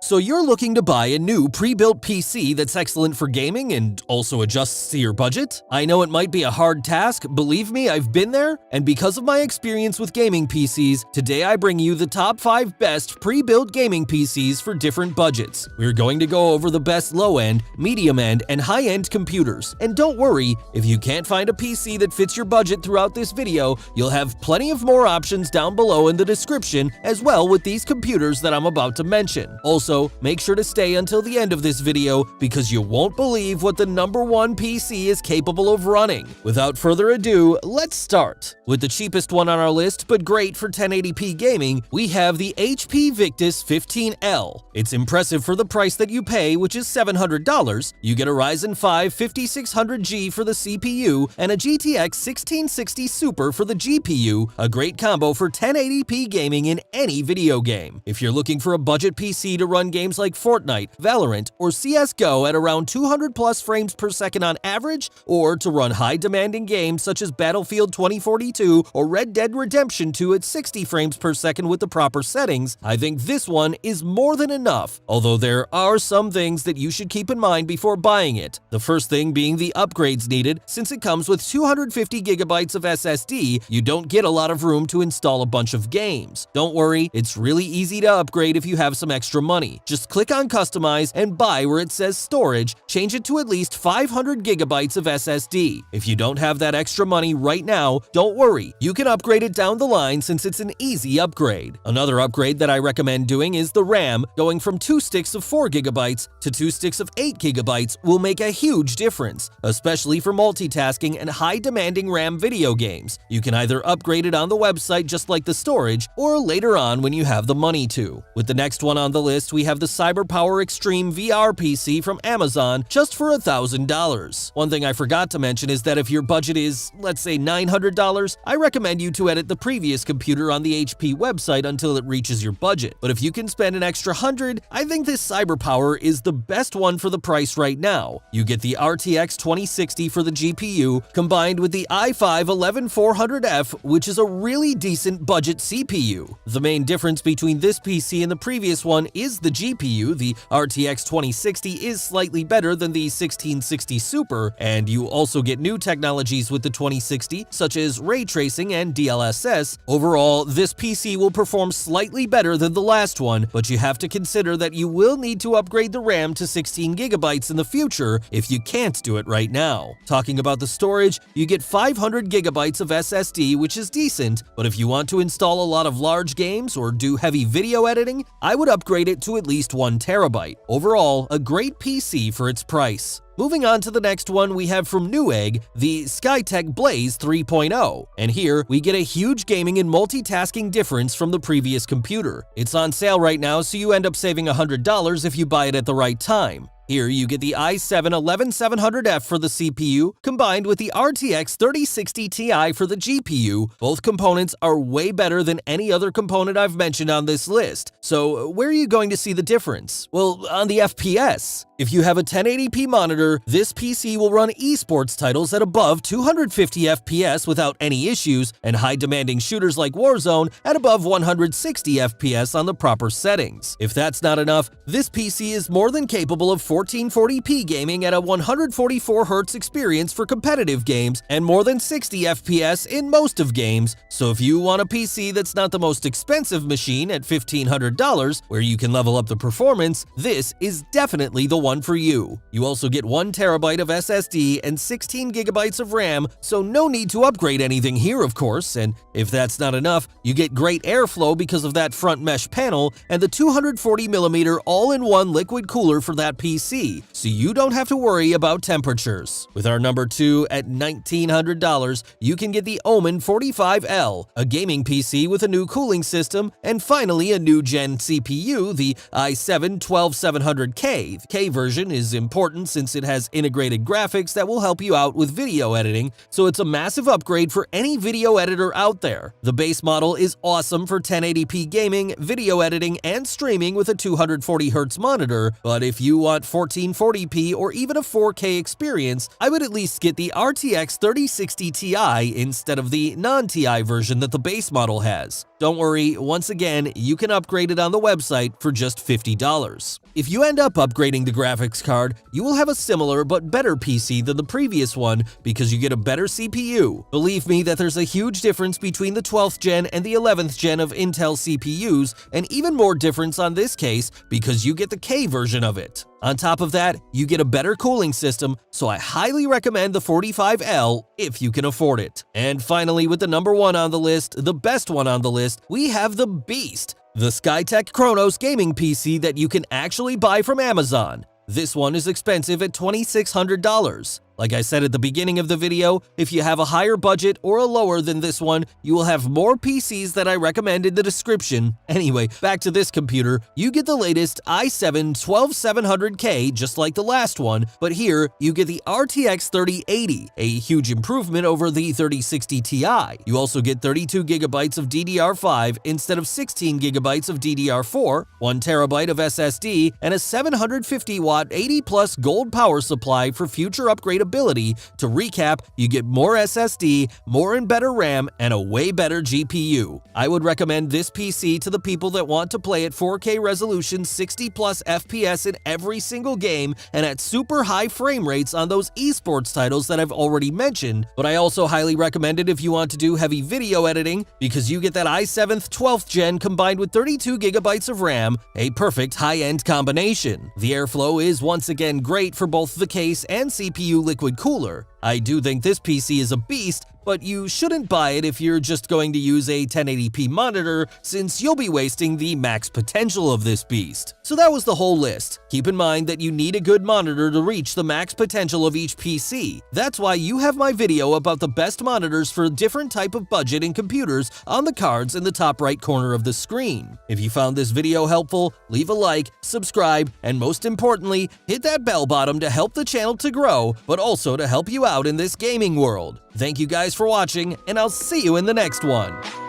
So you're looking to buy a new pre-built PC that's excellent for gaming and also adjusts to your budget? I know it might be a hard task, believe me, I've been there, and because of my experience with gaming PCs, today I bring you the top 5 best pre-built gaming PCs for different budgets. We're going to go over the best low-end, medium-end, and high-end computers. And don't worry, if you can't find a PC that fits your budget throughout this video, you'll have plenty of more options down below in the description as well with these computers that I'm about to mention. Also, make sure to stay until the end of this video because you won't believe what the #1 PC is capable of running. Without further ado, let's start. With the cheapest one on our list, but great for 1080p gaming, we have the HP Victus 15L. It's impressive for the price that you pay, which is $700. You get a Ryzen 5 5600G for the CPU and a GTX 1660 Super for the GPU, a great combo for 1080p gaming in any video game. If you're looking for a budget PC to run games like Fortnite, Valorant, or CSGO at around 200 plus frames per second on average, or to run high-demanding games such as Battlefield 2042 or Red Dead Redemption 2 at 60 frames per second with the proper settings, I think this one is more than enough, although there are some things that you should keep in mind before buying it. The first thing being the upgrades needed. Since it comes with 250 gigabytes of SSD, you don't get a lot of room to install a bunch of games. Don't worry, it's really easy to upgrade if you have some extra money. Just click on Customize and buy where it says Storage, change it to at least 500 gigabytes of SSD. If you don't have that extra money right now, don't worry, you can upgrade it down the line since it's an easy upgrade. Another upgrade that I recommend doing is the RAM. Going from 2 sticks of 4 gigabytes to 2 sticks of 8 gigabytes will make a huge difference, especially for multitasking and high-demanding RAM video games. You can either upgrade it on the website just like the storage, or later on when you have the money to. With the next one on the list, we have the CYBERPOWER Xtreme VR PC from Amazon just for $1,000. One thing I forgot to mention is that if your budget is, let's say, $900, I recommend you to edit the previous computer on the HP website until it reaches your budget. But if you can spend an extra $100, I think this CYBERPOWER is the best one for the price right now. You get the RTX 2060 for the GPU, combined with the i5 11400F, which is a really decent budget CPU. The main difference between this PC and the previous one is the GPU. The RTX 2060 is slightly better than the 1660 Super, and you also get new technologies with the 2060, such as ray tracing and DLSS. Overall, this PC will perform slightly better than the last one, but you have to consider that you will need to upgrade the RAM to 16 gigabytes in the future if you can't do it right now. Talking about the storage, you get 500 gigabytes of SSD, which is decent, but if you want to install a lot of large games or do heavy video editing, I would upgrade it to at least 1 terabyte. Overall, a great PC for its price. Moving on to the next one, we have from Newegg, the Skytech Blaze 3.0. And here, we get a huge gaming and multitasking difference from the previous computer. It's on sale right now, so you end up saving $100 if you buy it at the right time. Here you get the i7 11700F for the CPU, combined with the RTX 3060 Ti for the GPU. Both components are way better than any other component I've mentioned on this list. So where are you going to see the difference? Well, on the FPS. If you have a 1080p monitor, this PC will run esports titles at above 250 FPS without any issues, and high-demanding shooters like Warzone at above 160 FPS on the proper settings. If that's not enough, this PC is more than capable of 1440p gaming at a 144Hz experience for competitive games and more than 60 FPS in most of games. So if you want a PC that's not the most expensive machine at $1,500, where you can level up the performance, this is definitely the one for you. You also get 1 terabyte of SSD and 16 gigabytes of RAM, so no need to upgrade anything here, of course. And if that's not enough, you get great airflow because of that front mesh panel and the 240mm all-in-one liquid cooler for that PC, so you don't have to worry about temperatures. With our number 2 at $1,900, you can get the Omen 45L, a gaming PC with a new cooling system, and finally a new gen CPU, the i7 12700K. The K version is important since it has integrated graphics that will help you out with video editing, so it's a massive upgrade for any video editor out there. The base model is awesome for 1080p gaming, video editing, and streaming with a 240Hz monitor, but if you want 1440p or even a 4K experience, I would at least get the RTX 3060 Ti instead of the non-Ti version that the base model has. Don't worry, once again, you can upgrade it on the website for just $50. If you end up upgrading the graphics card, you will have a similar but better PC than the previous one because you get a better CPU. Believe me that there's a huge difference between the 12th gen and the 11th gen of Intel CPUs, and even more difference on this case because you get the K version of it. On top of that, you get a better cooling system, so I highly recommend the 45L if you can afford it. And finally, with the number one on the list, the best one on the list, we have the Beast, the Skytech Chronos gaming PC that you can actually buy from Amazon. This one is expensive at $2,600. Like I said at the beginning of the video, if you have a higher budget or a lower than this one, you will have more PCs that I recommend in the description. Anyway, back to this computer, you get the latest i7-12700K just like the last one, but here you get the RTX 3080, a huge improvement over the 3060 Ti. You also get 32GB of DDR5 instead of 16GB of DDR4, 1TB of SSD, and a 750-watt 80+ gold power supply for future upgradability. To recap, you get more SSD, more and better RAM, and a way better GPU. I would recommend this PC to the people that want to play at 4K resolution, 60+ FPS in every single game, and at super high frame rates on those esports titles that I've already mentioned, but I also highly recommend it if you want to do heavy video editing, because you get that i7 12th gen combined with 32GB of RAM, a perfect high-end combination. The airflow is once again great for both the case and CPU liquid cooler. I do think this PC is a beast, but you shouldn't buy it if you're just going to use a 1080p monitor, since you'll be wasting the max potential of this beast. So that was the whole list. Keep in mind that you need a good monitor to reach the max potential of each PC. That's why you have my video about the best monitors for a different type of budget in computers on the cards in the top right corner of the screen. If you found this video helpful, leave a like, subscribe, and most importantly, hit that bell button to help the channel to grow, but also to help you out in this gaming world. Thank you guys for watching, and I'll see you in the next one.